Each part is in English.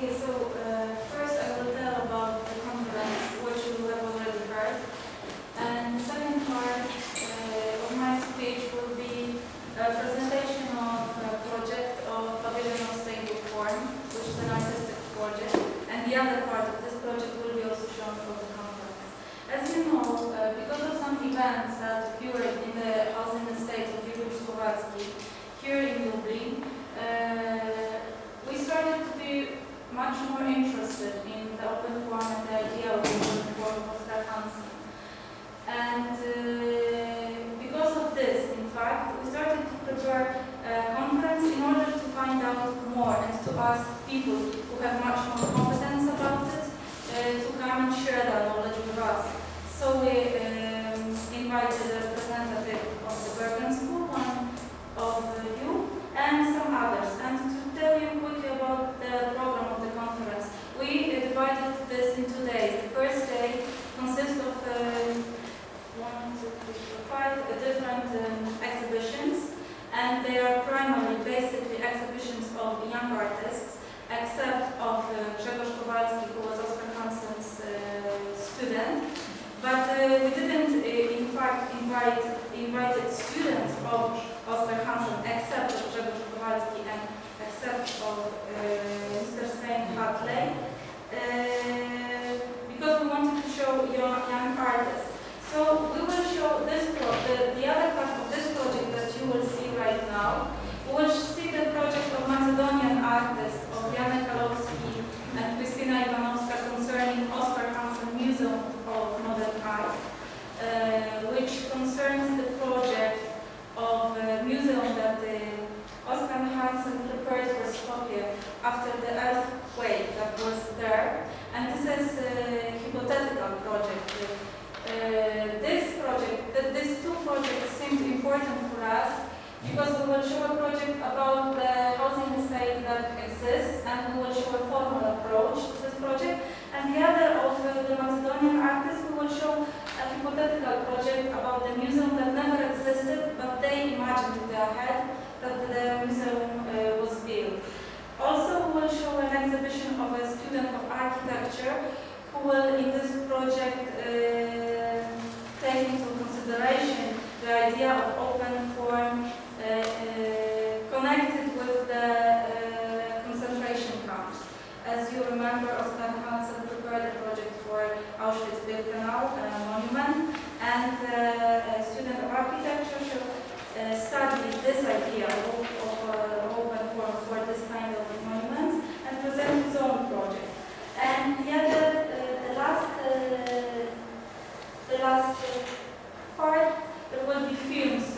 Okay, so first I will tell about the conference, which you have already heard. And the second part of my speech will be a presentation of a project of Pavilion of Stable Form, which is an artistic project. And the other part of this project will be also shown for the conference. As you know, because of some events that occurred in the housing estate of Slovacki here in Lublin, we started to be much more interested in the open form and the idea of the open form of Oscar Hansen. And because of this, in fact, we started to prepare a conference in order to find out more and to ask people who have much more competence about it to come and share their knowledge with us. So we invited a representative of the Bergen School, one of you, and some others. And to tell you quickly about the program of the conference, we divided this in 2 days. The first day consists of 5 different exhibitions, and they are primarily basically exhibitions of young artists, except of Grzegorz Kowalski, who was Oscar Hansen's student. But we didn't, in fact, invited students of Oscar Hansen, except of Grzegorz Kowalski and except of Mr. Svein Hartley, because we wanted to show young artists. So we will show this the other part of this project that you will see right now. We will see the project of Macedonian artists of Janek Kalowski and Krystyna Iwanowska concerning Oscar Hansen Museum of Modern Art, which concerns the project of a museum that Oscar Hansen prepared for Skopje after the earthquake that was there. And this is a hypothetical project. These two projects seemed important for us because we will show a project about the housing estate that exists, and we will show a formal approach to this project. And the other of the Macedonian artists, we will show a hypothetical project about the museum that never existed, but they imagined in their head that the museum was built. Also, we will show an exhibition of a student of architecture who will, in this project, take into consideration the idea of open form connected with the concentration camps. As you remember, Oscar Hansen prepared a project for Auschwitz-Birkenau monument, and a student of architecture studied this idea of open form for this kind of monument and present his own project. And the other, the last part, there will be films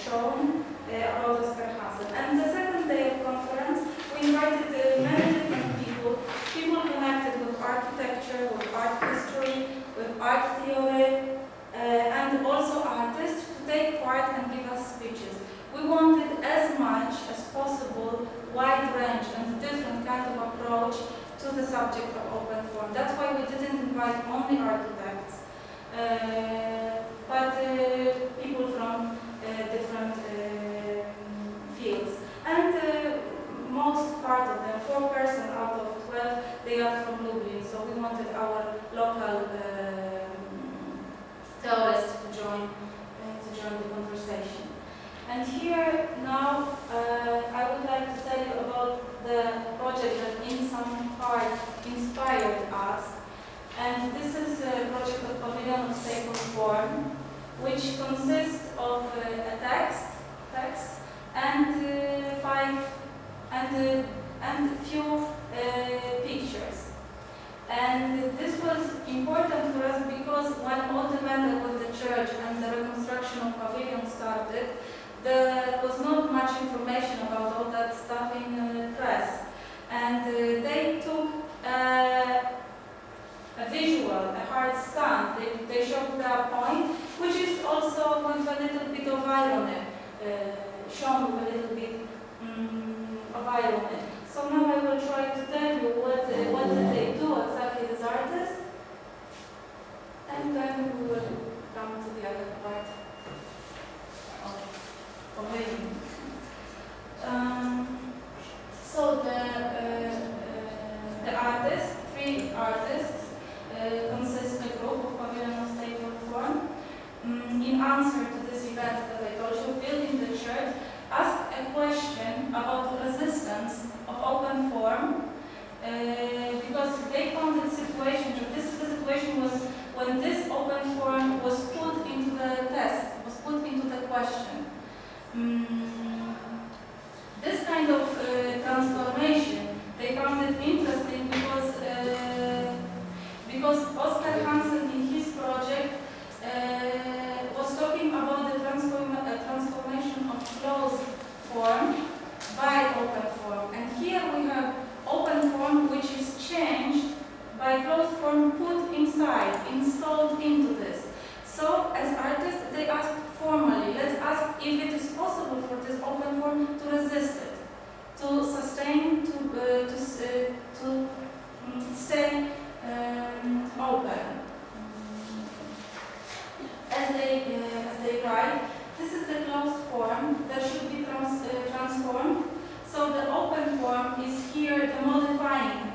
shown about Oscar Hansen. And the second day of conference, we invited many different people connected with architecture, with art history, with art theory, and also artists to take part and give us speeches. We wanted as much as possible wide range and different kind of approach to the subject of open form. That's why we didn't invite only architects, but people from different fields. And most part of them, 4% out of 12, they are from Lublin. So we wanted our local theorists to join the conversation. And here now I would like to tell you about the project that in some part inspired us. And this is a project of Pavilion of Stable Form, which consists of a text and few pictures. And this was important for us because when all the matter with the church and the reconstruction of pavilion started, there was not much information about all that stuff in the press. And they took a visual, a hard stand. They showed their point, which is also with a little bit of irony, shown with a little bit of irony. So now I will try to tell you what did they do exactly as artists, and then we will come to the other part of reading. So the three artists consist a group of pavilion of stable form. In answer to this event that I told you, building the church, asked a question about the resistance of open form because they found the situation, the situation was when this open form was put into the test, was put into the question. This kind of transformation, they found it interesting because Oscar Hansen in his project was talking about the transformation of closed form by open form. And here we have open form which is changed by closed form put inside, installed into this. So as artists, they asked formally, let's ask if it is possible for this open form to resist it, to sustain, to stay open. As they write, this is the closed form that should be transformed. So the open form is here the modifying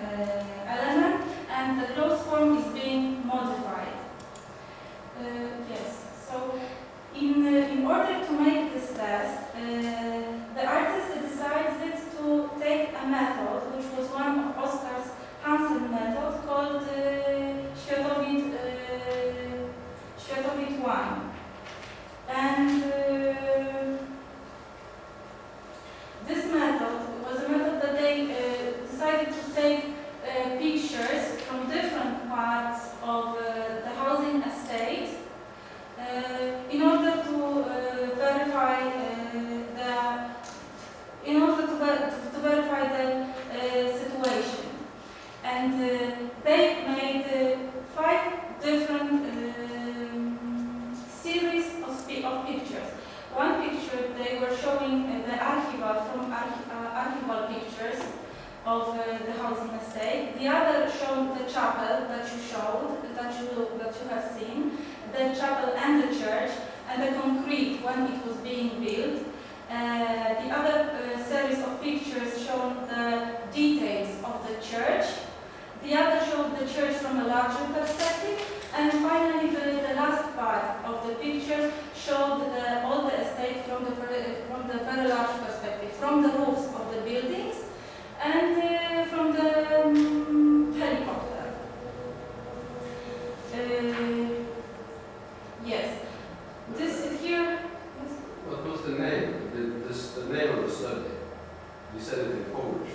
element, and the closed form is being modified. Yes. So in order to make this test, the artist decided to take a method which was one of Oscar's Hansen method called Światowid 1. And this method was a method that they decided to take pictures from different parts of the housing estate in order to verify the situation. And they made 5 different series of pictures. One picture they were showing the archival pictures of the housing estate. The other showed the chapel that you have seen, the chapel and the church, and the concrete when it was being built. The other series of pictures showed the details of the church. The other showed the church from a larger perspective, and finally the last part of the picture showed all the estate from the very large perspective, from the roofs of the buildings and from the helicopter. Yes, this is here. What was the name? The name of the study? You said it in Polish.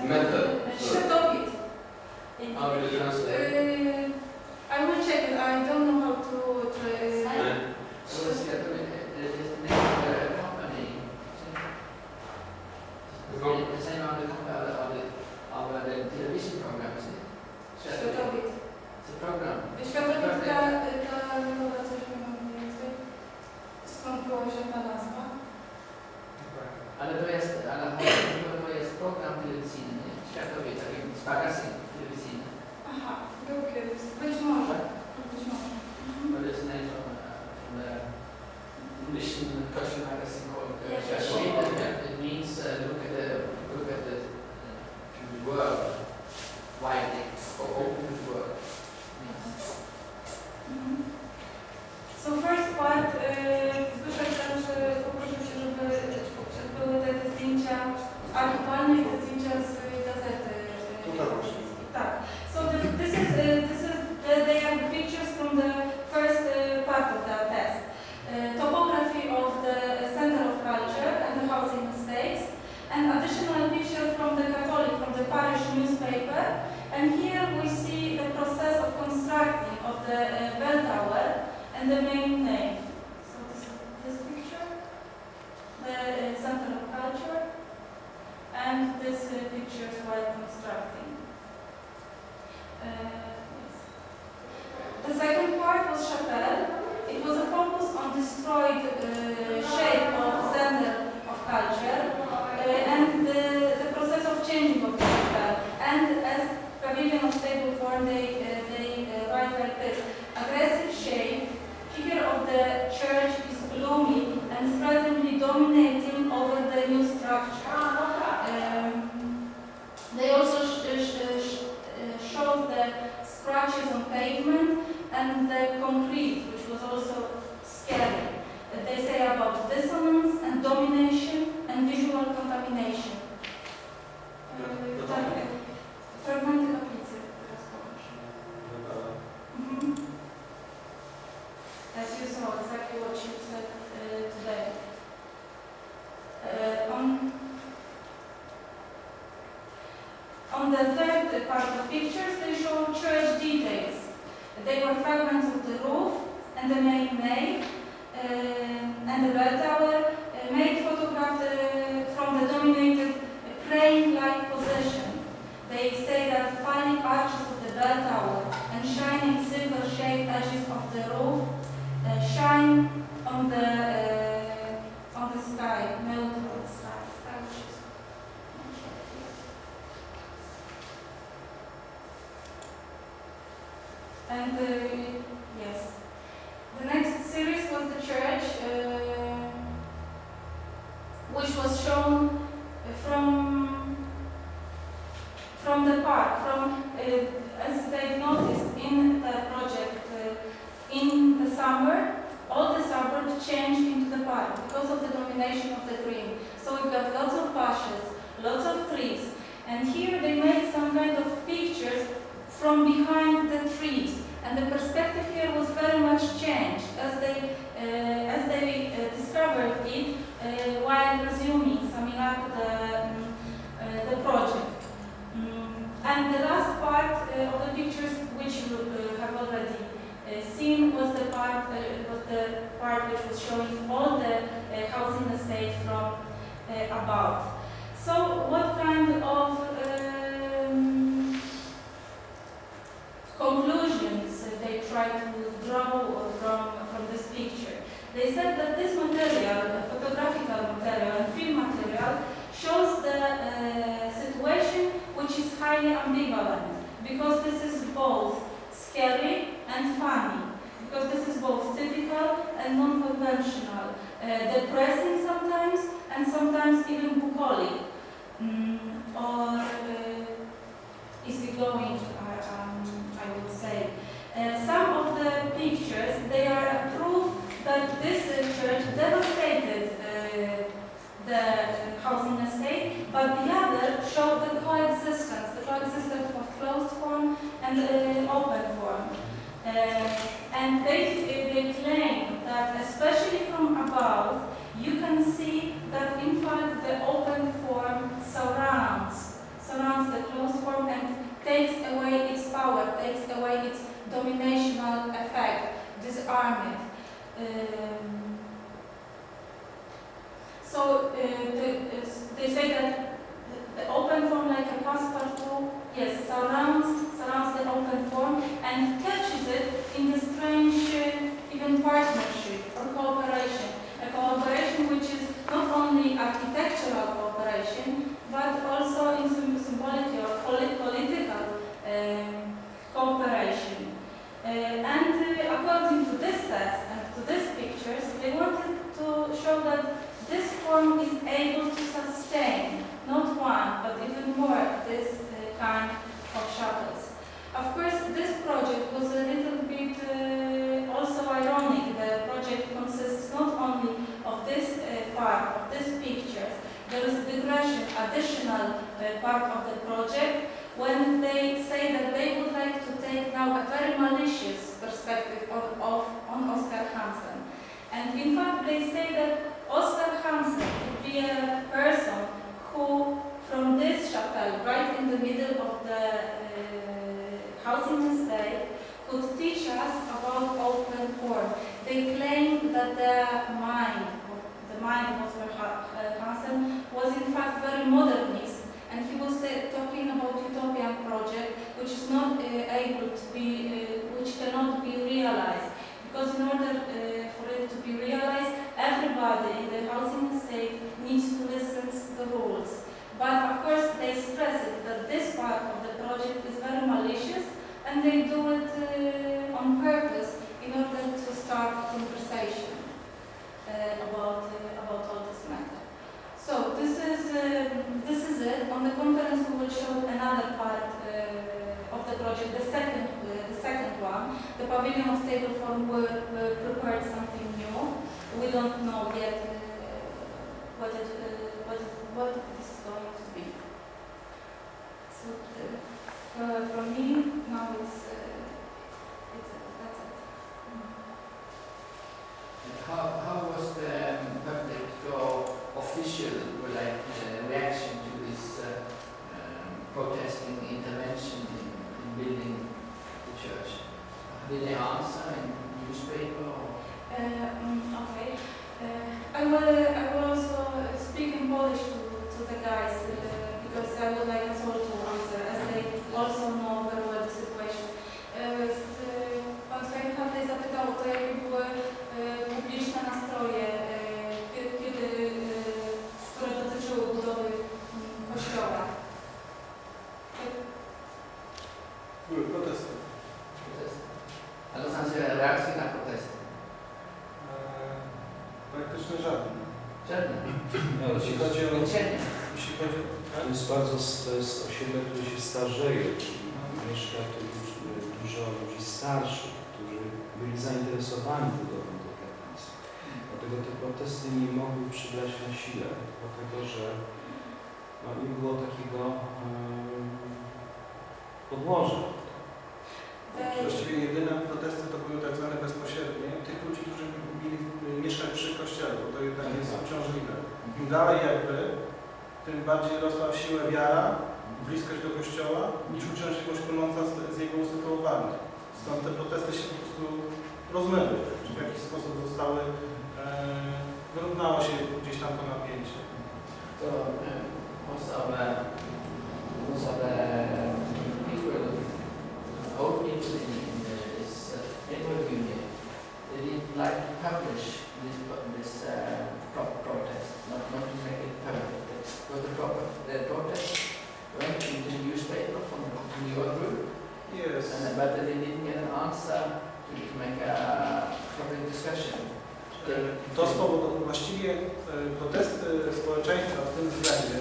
Method. Światowid. How do you translate? I will check it. I don't know how to So it's the name of the company. The same on the television program, isn't it? Światowid. It's a program. Światowid ta coś mniej więcej. Skąd była się ta nazwa? Ale to jest program telewizyjny, nie? Światowy, taki magazyn telewizyjny. Aha, był kiedyś. Być może. But it's named from the English culture magazine called Yes. Światowy. It means look at the world widely, or open to the world. So first part, Zbyszek też poprosił się, żeby były te zdjęcia aktualne i te zdjęcia z gazety. Tak. So they are the pictures from the first part of the test. Topography of the center of culture and the housing estates, and additional pictures from the Catholic, from the parish newspaper. And here we see the process of constructing of the bell tower and the main name. So this picture, the center of culture, and this pictures while constructing. Yes. The second part was chapel. It was a focus on destroyed shape of center of culture and the process of changing of the chapel. And as pavilion of stable form, they write like this: aggressive shape, figure of the church is gloomy and threateningly dominating over the new structure. They also On the third part of pictures, they show church details. They were fragments of the roof and the main nave and the bell tower, made photographed from the dominated crane-like position. They say that phallic arches of the bell tower and shining silver-shaped edges of the roof shine on the sky, neutral sky, which is and yes, the next series was the church, which was shown from the park. As they've noticed in the project, in the summer, all the suburbs changed into the park because of the domination of the green. So we've got lots of bushes, lots of trees, and here they made some kind of pictures from behind the trees. And the perspective here was very much changed as they discovered it while resuming, summing up the project. And the last part of the pictures, which you have already seen, was the part which was showing all the housing estate from above. So, what kind of conclusions they try to draw from this picture? They said that this material, photographical material and film material, shows the situation which is highly ambivalent, because this is both scary and funny, because this is both typical and non-conventional, depressing sometimes and sometimes even bucolic, or easygoing, I would say. Some of the pictures, they are a proof that this church devastated the housing estate, but the other showed the coexistence of closed form and open form. And they claim that, especially from above, you can see that in fact the open form surrounds the closed form and takes away its power, takes away its dominational effect, disarm it. So they say that the open form, like a passepartout, yes, surrounds the open form and catches it in a strange, even partnership or cooperation. A cooperation which is not only architectural cooperation, but also in symbolic or political cooperation. And according to this test and to these pictures, they wanted to show that this form is able to sustain not one, but even more this kind of shuttles. Of course, this project was a little bit also ironic. The project consists not only of this part, of these pictures. There is a digression, additional part of the project, when they say that they would like to take now a very malicious perspective on Oscar Hansen. And in fact, they say that Oscar Hansen would be a person who, from this chapel, right in the middle of the housing estate, could teach us about open form. They claim that the mind of Oscar Hansen was in fact very modernist, and he was talking about utopian project which is not able to be, which cannot be realized. Because in order for it to be realized, everybody in the housing estate needs to listen to the rules. But of course, they stress it that this part of the project is very malicious, and they do it on purpose in order to start a conversation about all this matter. So this is it. On the conference, we will show another part of the project, the second one. The pavilion of stable form will prepare something new. We don't know yet what this is going to be. So from me now that's it. How was the public or official reaction to this protest Były protesty. Protesty. A to znaczy reakcji na protesty? Praktycznie żadne. Żadne. No, Jeśli chodzi o... Cienie. Jeśli chodzi o... to jest bardzo, to jest osiedle, które się starzeje, czyli mieszka tu dużo ludzi starszych, którzy byli zainteresowani budową tej kaplicy. Dlatego te protesty nie mogły przybrać na sile, dlatego że no, nie było takiego podłoża. Właściwie jedyne protesty to były tak zwane bezpośrednie tych ludzi, którzy mieli mieszkać przy kościele, bo to jednak jest uciążliwe. Im dalej jakby, tym bardziej rosła w siłę wiara, bliskość do kościoła, niż uciążliwość płynąca z jego usytuowania. Stąd te protesty się po prostu rozmyły, czy w jakiś sposób zostały, wyrównało się gdzieś tam to napięcie. So most of the people, old people in this neighborhood union, they didn't like to publish this protest, not to make it public. Because the protest went into the newspaper from your group, Yes. but they didn't get an answer to make a public discussion. To spowodowało, właściwie protesty społeczeństwa w tym względzie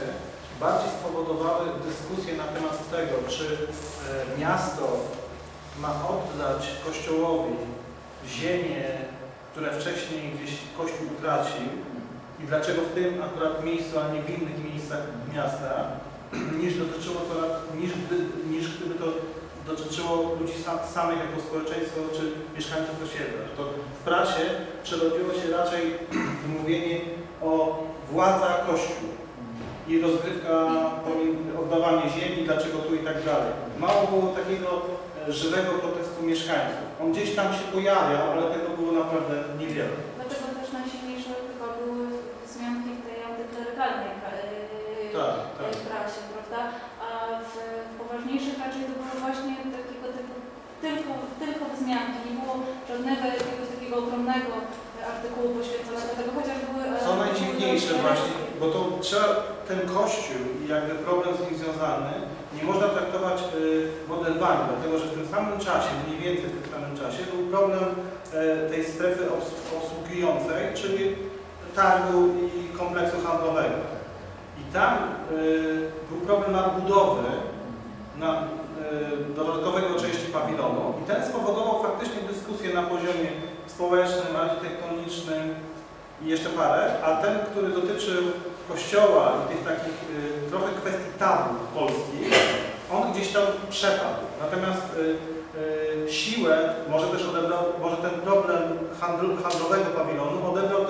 bardziej spowodowały dyskusję na temat tego, czy miasto ma oddać Kościołowi ziemię, które wcześniej gdzieś Kościół utracił i dlaczego w tym akurat miejscu, a nie w innych miejscach miasta, niż gdyby to dotyczyło ludzi samych jako społeczeństwo czy mieszkańców osiedla. To w prasie przerodziło się raczej mówienie o władza Kościół i rozgrywka, oddawanie ziemi, dlaczego tu i tak dalej. Mało było takiego żywego protestu mieszkańców. On gdzieś tam się pojawiał, ale tego było naprawdę niewiele. Dlatego też najsilniejsze chyba były wzmianki w tej antyklerykalnej prasie, prawda? A w poważniejszych raczej to były właśnie takiego typu tylko wzmianki. Nie było żadnego jakiegoś takiego ogromnego artykułu poświęconego tego, chociaż były... Co najdziwniejsze właśnie, bo to trzeba ten Kościół i jakby problem z nim związany nie można traktować modelowaniu, dlatego że w tym samym czasie, mniej więcej w tym samym czasie był problem tej strefy obsługującej, czyli targu i kompleksu handlowego. I tam był problem nadbudowy dodatkowego części pawilonu i ten spowodował faktycznie dyskusję na poziomie społecznym, architektonicznym i jeszcze parę, a ten, który dotyczył kościoła i tych takich trochę kwestii tabu polskich, on gdzieś tam przepadł. Natomiast siłę, może ten problem handlowego pawilonu odebrał